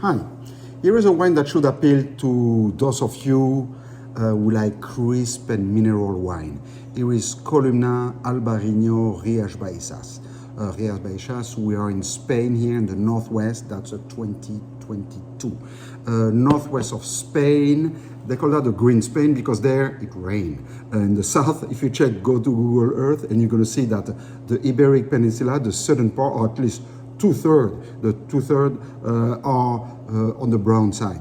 Hi, here is a wine that should appeal to those of you who like crisp and mineral wine. Here is Columna, Albarino, Rias, Baixas. Rias, Baixas, we are in Spain here in the northwest, that's a 2022. Northwest of Spain, they call that the green Spain because there it rained. In the south, if you check, go to Google Earth and you're going to see that the Iberic Peninsula, the southern part, or at least two-thirds are on the brown side.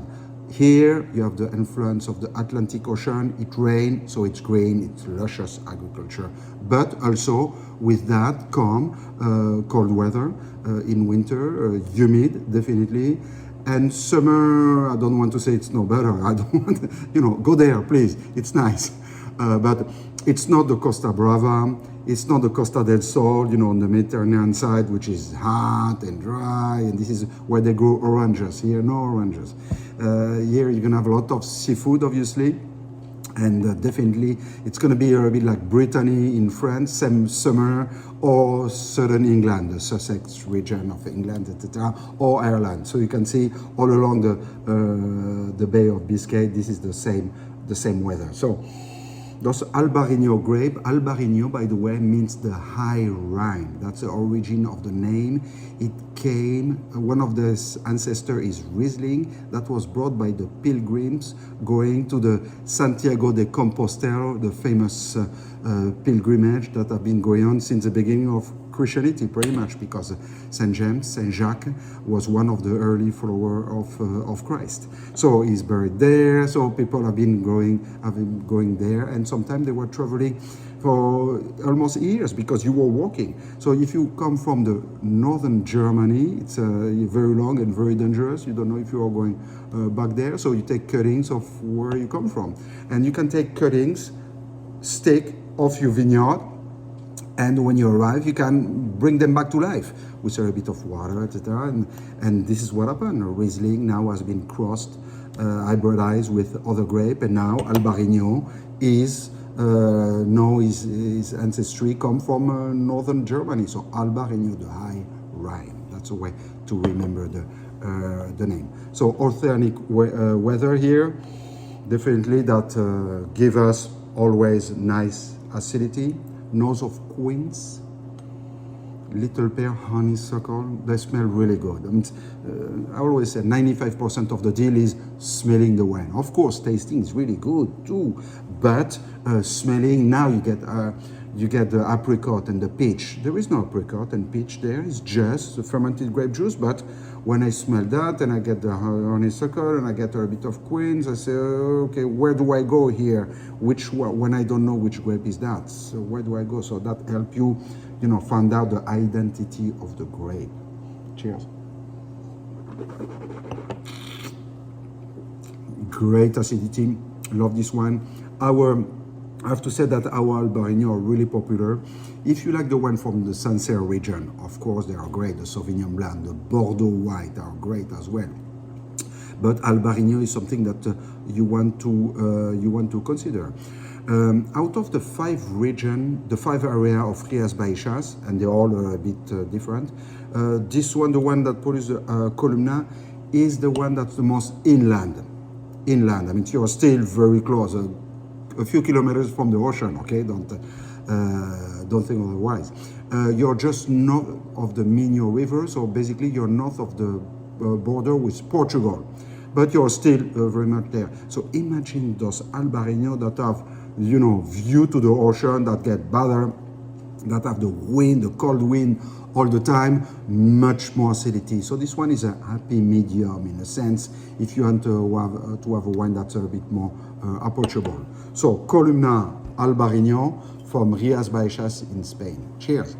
Here you have the influence of the Atlantic Ocean. It rains, so it's green, it's luscious agriculture. But also with that come cold weather in winter, humid definitely. And summer, I don't want to say it's no better. I don't want, go there, please. It's nice. But it's not the Costa Brava. It's not the Costa del Sol, on the Mediterranean side, which is hot and dry. And this is where they grow oranges. Here, no oranges. Here, you're going to have a lot of seafood, obviously. And definitely, it's going to be a bit like Brittany in France, same summer, or southern England, the Sussex region of England, etc., or Ireland. So you can see all along the Bay of Biscay, this is the same weather. So those Albarino grape. Albarino, by the way, means the high Rhine. That's the origin of the name. It came, one of the ancestors is Riesling, that was brought by the pilgrims going to the Santiago de Compostela, the famous pilgrimage that have been going on since the beginning of Christianity, pretty much, because Saint James, Saint Jacques was one of the early followers of Christ. So he's buried there. So people have been going there, and sometimes they were traveling for almost years because you were walking. So if you come from the northern Germany, it's very long and very dangerous. You don't know if you are going back there. So you take cuttings of where you come from, and you can take cuttings, stick off your vineyard. And when you arrive, you can bring them back to life with a bit of water, etc. And this is what happened. Riesling now has been crossed, hybridized with other grape, and now Albarino is his ancestry come from northern Germany. So Albarino, the high Rhine. That's a way to remember the name. So authentic weather here, definitely that give us always nice acidity. Nose of quince, little pear, honeysuckle, they smell really good. I always say 95% of the deal is smelling the wine. Of course, tasting is really good too, but smelling, now you get the apricot and the peach. There is no apricot and peach there, it's just the fermented grape juice, but when I smell that and I get the honeysuckle and I get a bit of quince, I say, okay, where do I go here? When I don't know which grape is that, so where do I go? So that help you, find out the identity of the grape. Cheers. Great acidity, love this one. I have to say that our Albarino are really popular. If you like the one from the Sancerre region, of course they are great. The Sauvignon Blanc, the Bordeaux White are great as well. But Albarino is something that you want to consider. Out of the 5 area of Rias Baixas, and they're all a bit different. This one, the one that produces Columna, is the one that's the most inland. I mean, you're still very close. A few kilometers from the ocean, okay? Don't think otherwise. You're just north of the Minho River, so basically you're north of the border with Portugal, but you're still very much there. So imagine those Albarino that have, view to the ocean, that get better, that have the wind, the cold wind all the time, much more acidity. So this one is a happy medium in a sense, if you want to have a wine that's a bit more approachable. So Columna Albarino from Rias Baixas in Spain. Cheers.